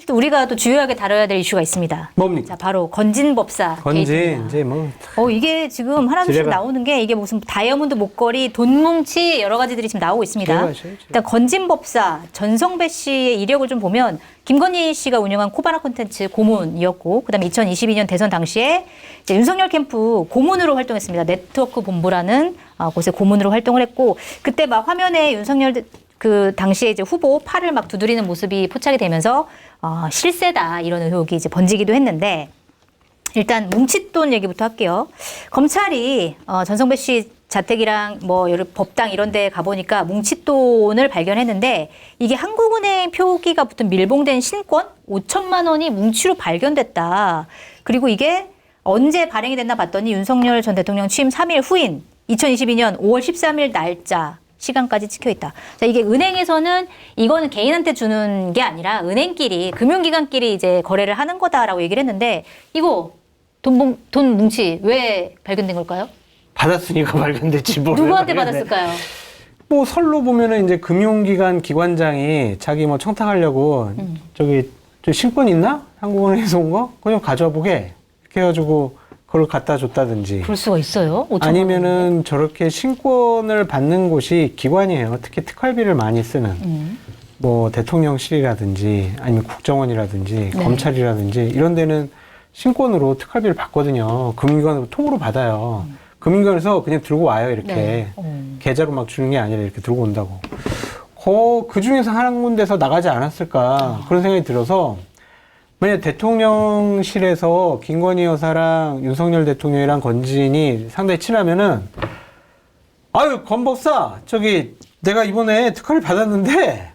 또 우리가 또 주요하게 다뤄야 될 이슈가 있습니다. 뭡니까? 자, 바로 건진법사 건진 이제 뭐 이게 지금 하나둘씩 지뢰가- 나오는 게 이게 무슨 다이아몬드 목걸이, 돈뭉치 여러 가지들이 지금 나오고 있습니다. 지뢰가시죠, 지뢰. 일단 건진법사 전성배 씨의 이력을 좀 보면 김건희 씨가 운영한 코바나 콘텐츠 고문이었고, 그다음에 2022년 대선 당시에 이제 윤석열 캠프 고문으로 활동했습니다. 네트워크 본부라는 곳에 고문으로 활동을 했고, 그때 막 화면에 윤석열 그 당시에 이제 후보 팔을 막 두드리는 모습이 포착이 되면서 실세다 이런 의혹이 이제 번지기도 했는데, 일단 뭉칫돈 얘기부터 할게요. 검찰이 전성배 씨 자택이랑 뭐 여러 법당 이런 데 가보니까 뭉칫돈을 발견했는데, 이게 한국은행 표기가 붙은 밀봉된 신권 5천만 원이 뭉치로 발견됐다. 그리고 이게 언제 발행이 됐나 봤더니 윤석열 전 대통령 취임 3일 후인 2022년 5월 13일 날짜 시간까지 찍혀 있다. 자, 이게 은행에서는 이거는 개인한테 주는 게 아니라 은행끼리, 금융기관끼리 이제 거래를 하는 거다라고 얘기를 했는데, 이거 돈 뭉치 왜 발견된 걸까요? 받았으니까 발견됐지 뭘. 누구한테 왜 발견돼. 받았을까요? 뭐 설로 보면은 이제 금융기관 기관장이 자기 뭐 청탁하려고 저기 저 신권 있나? 한국은행에서 온 거? 그냥 가져와 보게. 이렇게 해가지고 그걸 갖다 줬다든지. 그럴 수가 있어요? 5천만 원. 아니면은 저렇게 신권을 받는 곳이 기관이에요. 특히 특활비를 많이 쓰는. 뭐 대통령실이라든지 아니면 국정원이라든지 네. 검찰이라든지 이런 데는 신권으로 특활비를 받거든요. 금융기관으로 통으로 받아요. 금융기관에서 그냥 들고 와요, 이렇게. 네. 계좌로 막 주는 게 아니라 이렇게 들고 온다고. 그 중에서 한 군데서 나가지 않았을까 그런 생각이 들어서, 만약 대통령실에서 김건희 여사랑 윤석열 대통령이랑 건진이 상당히 친하면은, 아유, 건 법사, 저기 내가 이번에 특활을 받았는데,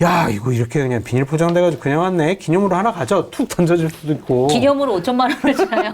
야, 이거 이렇게 그냥 비닐 포장돼가지고 그냥 왔네. 기념으로 하나 가져. 툭 던져줄 수도 있고. 기념으로 5천만 원을 주나요?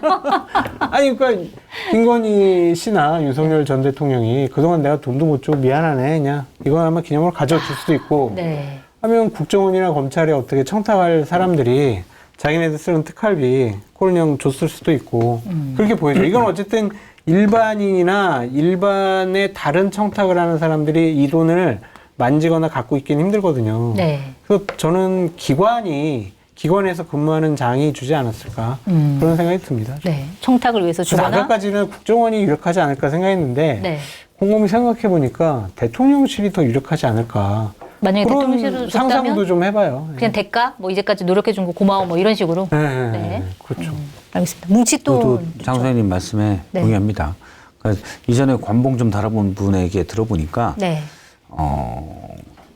아니, 그러니까 김건희 씨나 윤석열 전 대통령이 그동안 내가 돈도 못 주고 미안하네. 그냥 이거 아마 기념으로 가져줄 수도 있고. 네. 하면 국정원이나 검찰에 어떻게 청탁할 사람들이 자기네들 쓰는 특활비 그걸 그냥 줬을 수도 있고. 그렇게 보여져. 이건 어쨌든 일반인이나 일반의 다른 청탁을 하는 사람들이 이 돈을 만지거나 갖고 있기는 힘들거든요. 네. 그래서 저는 기관에서 근무하는 장이 주지 않았을까 그런 생각이 듭니다. 네. 청탁을 위해서 그래서 주거나. 아까까지는 국정원이 유력하지 않을까 생각했는데 네. 곰곰이 생각해 보니까 대통령실이 더 유력하지 않을까. 만약에 그런 대통령실을 상상도 줬다면 좀 해봐요. 그냥 대가? 뭐 이제까지 노력해준 거 고마워 뭐 이런 식으로. 네, 네. 그렇죠. 알겠습니다. 저도 뭉칫돈. 장 소장님 말씀에 네. 동의합니다. 그러니까 이전에 관봉 좀 달아본 분에게 들어보니까 네.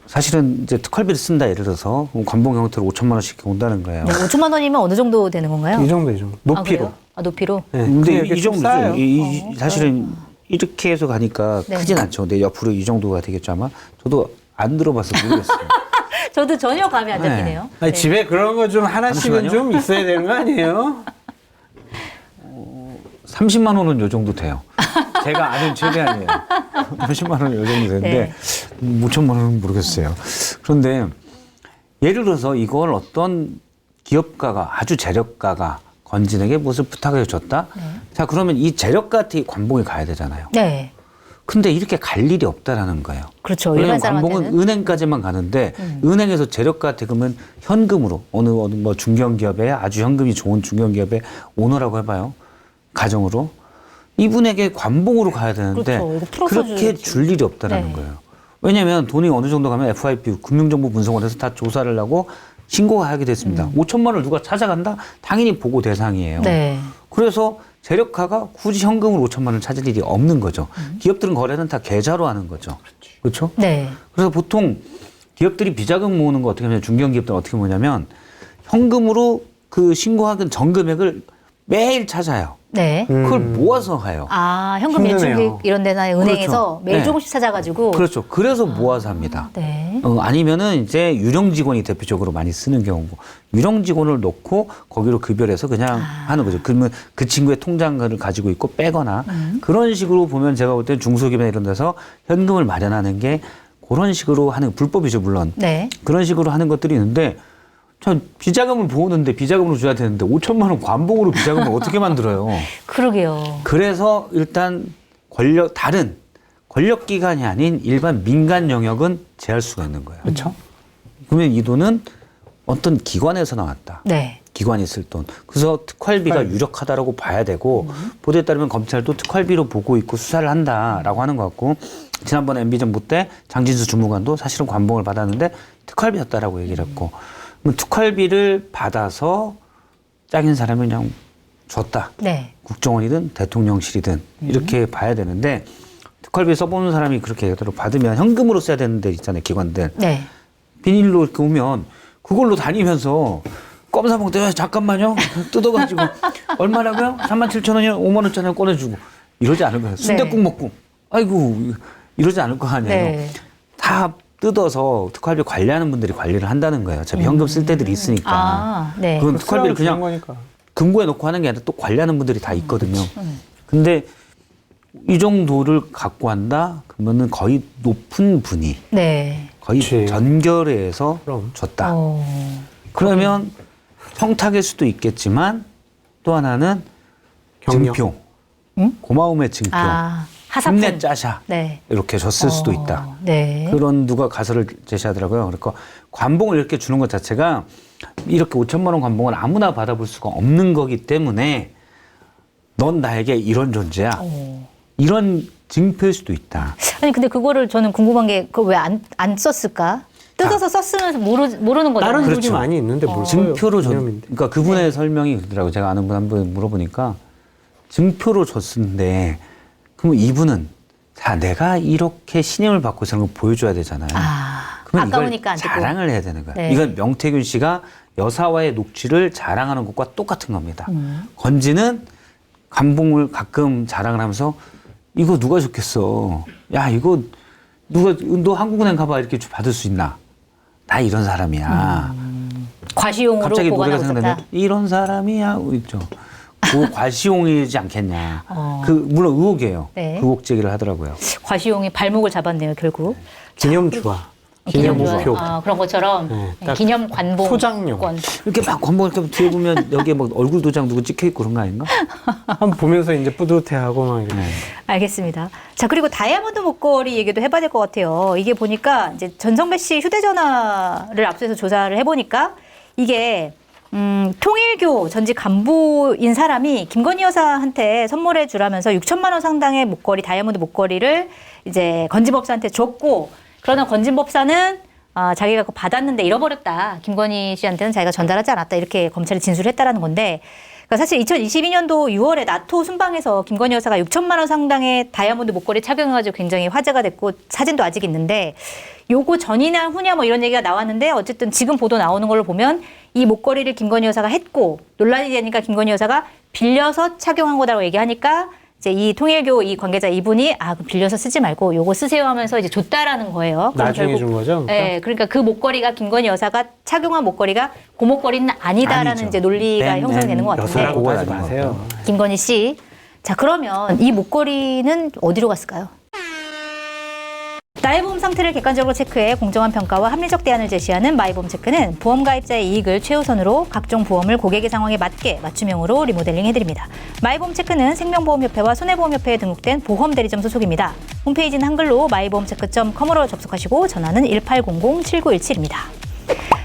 사실은 이제 특활비를 쓴다, 예를 들어서 그럼 관봉 형태로 5천만 원씩 온다는 거예요. 네. 5천만 원이면 어느 정도 되는 건가요? 이 정도. 높이로. 그래요? 높이로? 네, 근데 그냥 이렇게 이 좀 정도죠. 쌓아요. 사실은 이렇게 해서 가니까 네. 크진 않죠. 근데 옆으로 이 정도가 되겠죠 아마. 저도 안 들어봐서 모르겠어요. 저도 전혀 감이 안 잡히네요. 아니, 네. 집에 그런 거 좀 하나씩은 잠시만요. 좀 있어야 되는 거 아니에요? 30만 원은 요 정도 돼요. 제가 아는 최대한이에요. 30만 원은 요 정도 되는데 5천만 원은 모르겠어요. 그런데 예를 들어서 이걸 어떤 기업가가, 아주 재력가가 건진에게 무엇을 부탁을 줬다? 자, 그러면 이 재력가한테 관봉이 가야 되잖아요. 네. 근데 이렇게 갈 일이 없다라는 거예요. 그렇죠. 왜냐하면 일반 관봉은 사람한테는. 은행까지만 가는데 은행에서 재력가한테 그러면 현금으로 어느 뭐 중견기업에 아주 현금이 좋은 중견기업의 오너라고 해봐요. 가정으로 이분에게 관봉으로 가야 되는데 그렇죠. 이거 풀어서 그렇게 줘야지. 줄 일이 없다라는 네. 거예요. 왜냐하면 돈이 어느 정도 가면 FIP 금융정보분석원에서 다 조사를 하고 신고가 하게 됐습니다. 5천만 원을 누가 찾아간다? 당연히 보고 대상이에요. 네. 그래서 재력가가 굳이 현금으로 5천만 원을 찾을 일이 없는 거죠. 기업들은 거래는 다 계좌로 하는 거죠. 그렇죠? 네. 그래서 보통 기업들이 비자금 모으는 거 어떻게 하냐면, 중견기업들은 어떻게 모으냐면 현금으로 그 신고하는 전금액을 매일 찾아요. 네. 그걸 모아서 가요. 아, 현금 힘드네요. 예출기 이런 데나 은행에서 그렇죠. 매일 네. 조금씩 찾아가지고. 그렇죠. 그래서 모아서 합니다. 네. 아니면은 이제 유령 직원이 대표적으로 많이 쓰는 경우고, 유령 직원을 놓고 거기로 급여를 해서 그냥 하는 거죠. 그러면 그 친구의 통장을 가지고 있고 빼거나 그런 식으로 보면, 제가 볼 때 중소기업이나 이런 데서 현금을 마련하는 게 그런 식으로 하는, 불법이죠 물론. 네. 그런 식으로 하는 것들이 있는데, 전 비자금을 모으는데 비자금으로 줘야 되는데 5천만 원 관봉으로 비자금을 어떻게 만들어요? 그러게요. 그래서 일단 다른 권력기관이 아닌 일반 민간 영역은 제할 수가 있는 거예요. 그렇죠? 그러면 이 돈은 어떤 기관에서 나왔다. 네. 기관이 쓸 돈. 그래서 특활비가 유력하다라고 봐야 되고 보도에 따르면 검찰도 특활비로 보고 있고 수사를 한다라고 하는 것 같고 지난번에 MB 정부 때 장진수 주무관도 사실은 관봉을 받았는데 특활비였다라고 얘기를 했고 그럼 특활비를 받아서 짝인 사람이 그냥 줬다. 네. 국정원이든 대통령실이든 이렇게 봐야 되는데 특활비 써보는 사람이 그렇게 얘기하도록 받으면 현금으로 써야 되는 데 있잖아요. 기관들. 네. 비닐로 이렇게 오면 그걸로 다니면서 껌 사먹을 때 잠깐만요. 뜯어가지고 얼마라고요? 37,000원이요? 5만 원짜리 꺼내주고 이러지 않을 거예요. 순댓국 먹고 아이고 이러지 않을 거 아니에요. 네. 다 뜯어서 특활비 관리하는 분들이 관리를 한다는 거예요. 어차피 현금 쓸 때들이 있으니까. 아, 네. 그건 특활비를 그냥 거니까. 금고에 놓고 하는 게 아니라 또 관리하는 분들이 다 있거든요. 근데 이 정도를 갖고 한다? 그러면은 거의 높은 분이 네. 거의 그치. 전결해서 그럼. 줬다. 그러면 그러면 청탁일 수도 있겠지만 또 하나는 경력. 증표. 응? 고마움의 증표. 하사품. 힘내 짜샤. 네. 이렇게 줬을 수도 있다. 네. 그런 누가 가설을 제시하더라고요. 그러니까 관봉을 이렇게 주는 것 자체가 이렇게 5천만 원 관봉을 아무나 받아볼 수가 없는 거기 때문에 넌 나에게 이런 존재야. 이런 증표일 수도 있다. 아니 근데 그거를 저는 궁금한 게 그걸 왜 안 썼을까? 뜯어서 썼으면 모르는 거잖아요. 다른 그렇죠. 돈이 많이 있는데 뭘 써요? 증표로 줬. 기념인데. 그러니까 그분의 설명이 그러더라고요. 제가 아는 분 한 분 물어보니까 증표로 줬는데 그럼 이분은 자 내가 이렇게 신임을 받고 있는 걸 보여줘야 되잖아요. 그러면 아까우니까 이걸 안 뜯고. 자랑을 해야 되는 거예요. 네. 이건 명태균 씨가 여사와의 녹취를 자랑하는 것과 똑같은 겁니다. 건지는 감봉을 가끔 자랑을 하면서 이거 누가 줬겠어. 야 이거 누가 너 한국은행 가봐 이렇게 받을 수 있나. 나 이런 사람이야. 과시용으로 갑자기 노래가 보관하고 생각나면 있었다. 이런 사람이야 있죠. 그 과시용이지 않겠냐. 그 물론 의혹이에요. 네. 의혹 제기를 하더라고요. 과시용이 발목을 잡았네요, 결국. 기념주화. 기념우표. 그런 것처럼 네, 딱 기념 관봉. 소장용. 이렇게 막 관봉 이렇게 뒤에 보면 여기에 막 얼굴 도장 누구 찍혀 있고 그런 거 아닌가? 한번 보면서 이제 뿌듯해하고 막 이렇게. 알겠습니다. 자, 그리고 다이아몬드 목걸이 얘기도 해봐야 될 것 같아요. 이게 보니까 이제 전성배 씨 휴대전화를 압수해서 조사를 해보니까 이게 통일교 전직 간부인 사람이 김건희 여사한테 선물해 주라면서 6천만 원 상당의 목걸이, 다이아몬드 목걸이를 이제 건진법사한테 줬고, 그러나 건진법사는 자기가 그거 받았는데 잃어버렸다. 김건희 씨한테는 자기가 전달하지 않았다. 이렇게 검찰에 진술을 했다라는 건데, 그러니까 사실 2022년도 6월에 나토 순방에서 김건희 여사가 6천만 원 상당의 다이아몬드 목걸이 착용해가지고 굉장히 화제가 됐고 사진도 아직 있는데, 요거 전이냐 후냐 뭐 이런 얘기가 나왔는데 어쨌든 지금 보도 나오는 걸로 보면 이 목걸이를 김건희 여사가 했고 논란이 되니까 김건희 여사가 빌려서 착용한 거다라고 얘기하니까 이제 이 통일교 이 관계자 이분이 그럼 빌려서 쓰지 말고 요거 쓰세요 하면서 이제 줬다라는 거예요. 그럼 나중에 결국, 준 거죠? 네, 그러니까 그 목걸이가 김건희 여사가 착용한 목걸이가 그 목걸이는 아니다라는 아니죠. 이제 논리가 형성되는 것 같은데. 여사라고 그건 하지 아닌 것 마세요. 김건희 씨. 자, 그러면 이 목걸이는 어디로 갔을까요? 나의 보험 상태를 객관적으로 체크해 공정한 평가와 합리적 대안을 제시하는 마이보험체크는 보험 가입자의 이익을 최우선으로 각종 보험을 고객의 상황에 맞게 맞춤형으로 리모델링 해드립니다. 마이보험체크는 생명보험협회와 손해보험협회에 등록된 보험대리점 소속입니다. 홈페이지는 한글로 마이보험체크.com으로 접속하시고 전화는 1800-7917입니다.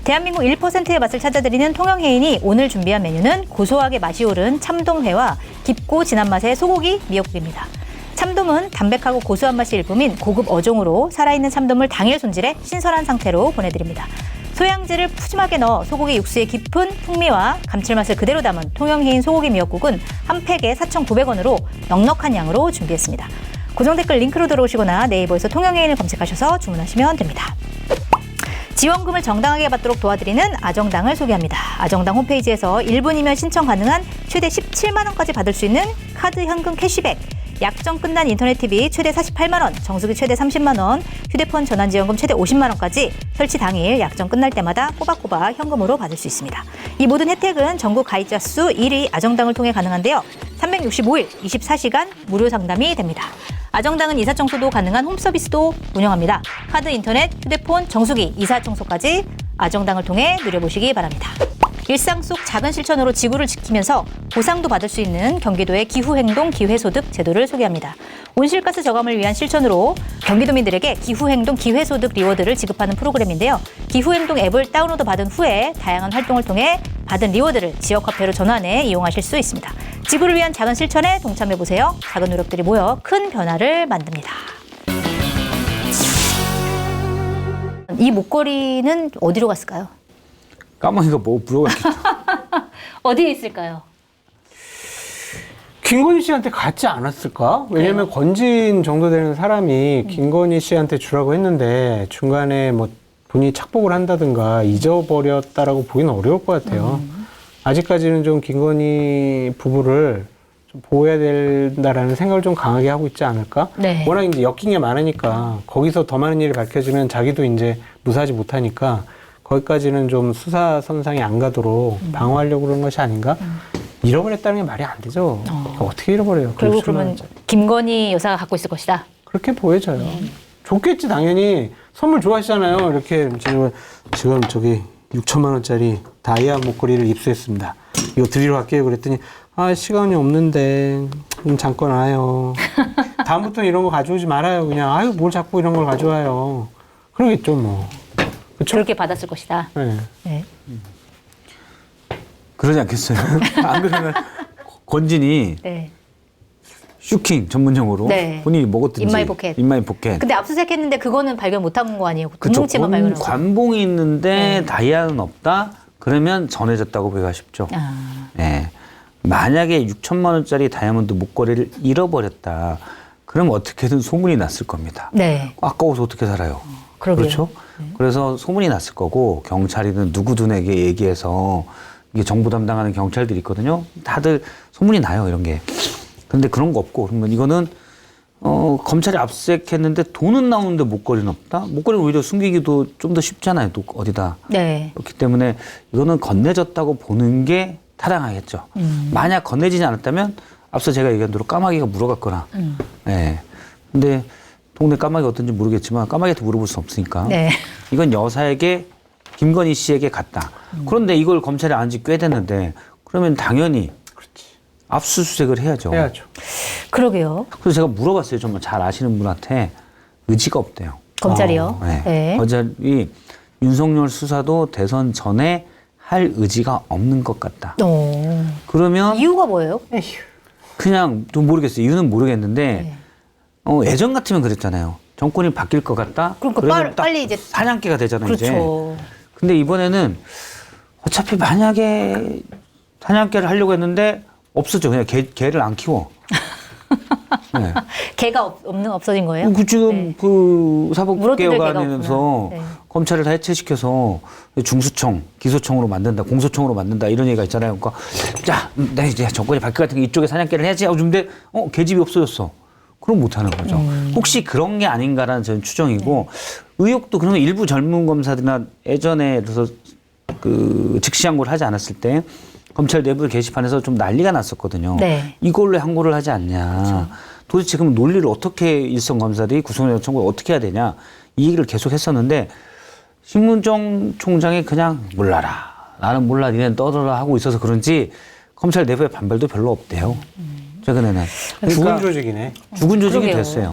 대한민국 1%의 맛을 찾아드리는 통영해인이 오늘 준비한 메뉴는 고소하게 맛이 오른 참돔회와 깊고 진한 맛의 소고기 미역국입니다. 참돔은 담백하고 고소한 맛이 일품인 고급 어종으로 살아있는 참돔을 당일 손질해 신선한 상태로 보내드립니다. 소량지를 푸짐하게 넣어 소고기 육수의 깊은 풍미와 감칠맛을 그대로 담은 통영해인 소고기 미역국은 한 팩에 4,900원으로 넉넉한 양으로 준비했습니다. 고정 댓글 링크로 들어오시거나 네이버에서 통영해인을 검색하셔서 주문하시면 됩니다. 지원금을 정당하게 받도록 도와드리는 아정당을 소개합니다. 아정당 홈페이지에서 1분이면 신청 가능한 최대 17만 원까지 받을 수 있는 카드 현금 캐시백, 약정 끝난 인터넷 TV 최대 48만 원, 정수기 최대 30만 원, 휴대폰 전환 지원금 최대 50만 원까지 설치 당일 약정 끝날 때마다 꼬박꼬박 현금으로 받을 수 있습니다. 이 모든 혜택은 전국 가입자 수 1위 아정당을 통해 가능한데요. 365일 24시간 무료 상담이 됩니다. 아정당은 이사 청소도 가능한 홈서비스도 운영합니다. 카드, 인터넷, 휴대폰, 정수기, 이사 청소까지 아정당을 통해 누려보시기 바랍니다. 일상 속 작은 실천으로 지구를 지키면서 보상도 받을 수 있는 경기도의 기후행동 기회소득 제도를 소개합니다. 온실가스 저감을 위한 실천으로 경기도민들에게 기후행동 기회소득 리워드를 지급하는 프로그램인데요. 기후행동 앱을 다운로드 받은 후에 다양한 활동을 통해 받은 리워드를 지역화폐로 전환해 이용하실 수 있습니다. 지구를 위한 작은 실천에 동참해보세요. 작은 노력들이 모여 큰 변화를 만듭니다. 이 목걸이는 어디로 갔을까요? 까마귀가 뭐 물어봤겠죠. 어디에 있을까요? 김건희 씨한테 갔지 않았을까? 왜냐면 건진 정도 되는 사람이 김건희 씨한테 주라고 했는데 중간에 뭐 본인이 착복을 한다든가 잊어버렸다라고 보기는 어려울 것 같아요. 아직까지는 좀 김건희 부부를 좀 보호해야 된다라는 생각을 좀 강하게 하고 있지 않을까? 네. 워낙 이제 엮인 게 많으니까 거기서 더 많은 일이 밝혀지면 자기도 이제 무사하지 못하니까 거기까지는 좀 수사 선상에 안 가도록 방어하려고 그러는 것이 아닌가? 잃어버렸다는 게 말이 안 되죠. 어떻게 잃어버려요? 결국 6천만 그러면 원짜리. 김건희 여사가 갖고 있을 것이다. 그렇게 보여져요. 좋겠지 당연히. 선물 좋아하시잖아요. 이렇게 지금 저기 6천만 원짜리 다이아 목걸이를 입수했습니다. 이거 드리러 갈게요. 그랬더니 시간이 없는데 잠깐 와요. 다음부터는 이런 거 가져오지 말아요. 그냥 아유 뭘 자꾸 이런 걸 가져와요. 그러겠죠 뭐. 그렇죠? 그렇게 받았을 것이다. 네. 네. 그러지 않겠어요? 안 그러면 건진이 네. 슈킹 전문용어로 네. 본인이 먹었든지 인마이 포켓. 인마이 포켓. 근데 압수수색했는데 그거는 발견 못한 거 아니에요? 그쵸. 뭉치만 발견한 거. 관봉이 있는데 다이아는 없다? 그러면 전해졌다고 보기가 쉽죠. 아. 네. 만약에 6천만 원짜리 다이아몬드 목걸이를 잃어버렸다. 그럼 어떻게든 소문이 났을 겁니다. 네. 아까워서 어떻게 살아요? 그러게요. 그렇죠? 그래서 소문이 났을 거고 경찰이든 누구든에게 얘기해서 이게 정부 담당하는 경찰들이 있거든요. 다들 소문이 나요, 이런 게. 근데 그런 거 없고 그러면 이거는 검찰이 압수수색했는데 돈은 나오는데 목걸이는 없다? 목걸이는 오히려 숨기기도 좀 더 쉽잖아요. 또 어디다. 네. 그렇기 때문에 이거는 건네졌다고 보는 게 타당하겠죠. 만약 건네지지 않았다면 앞서 제가 얘기한 대로 까마귀가 물어갔거나. 네. 근데 동네 까마귀 어떤지 모르겠지만 까마귀한테 물어볼 수 없으니까. 네. 이건 여사에게 김건희 씨에게 갔다. 그런데 이걸 검찰이 안 지 꽤 됐는데 그러면 당연히 압수수색을 해야죠. 해야죠. 그러게요. 그래서 제가 물어봤어요. 정말 잘 아시는 분한테 의지가 없대요. 검찰이요? 네. 네. 검찰이 윤석열 수사도 대선 전에 할 의지가 없는 것 같다. 그러면 이유가 뭐예요? 그냥 좀 모르겠어요. 이유는 모르겠는데 네. 예전 같으면 그랬잖아요. 정권이 바뀔 것 같다. 그러니까 그러면 딱 빨리 이제 사냥개가 되잖아요. 이제. 그렇죠. 근데 이번에는 어차피 만약에 사냥개를 하려고 했는데 없어져. 그냥 개를 안 키워. 네. 개가 없어진 거예요? 그 지금 네. 그 물어뜯을 개가 사법개혁안에서 없구나. 네. 검찰을 다 해체시켜서 중수청, 기소청으로 만든다, 공소청으로 만든다 이런 얘기가 있잖아요. 그러니까 자, 나 이제 정권이 바뀔 것 같은 이쪽에 사냥개를 해야지 하고 준데 계집이 없어졌어. 그럼 못하는 거죠. 혹시 그런 게 아닌가라는 저는 추정이고 의혹도 그러면 일부 젊은 검사들이나 예전에 그래서 그 즉시 항고를 하지 않았을 때 검찰 내부 게시판에서 좀 난리가 났었거든요. 네. 이걸로 항고를 하지 않냐. 그렇죠. 도대체 그럼 논리를 어떻게 일선 검사들이 구속영장 청구를 어떻게 해야 되냐. 이 얘기를 계속 했었는데 신문정 총장이 그냥 몰라라. 나는 몰라. 니네는 떠들어라 하고 있어서 그런지 검찰 내부의 반발도 별로 없대요. 최근에는. 죽은 조직이네. 죽은 조직이 그러게요. 됐어요.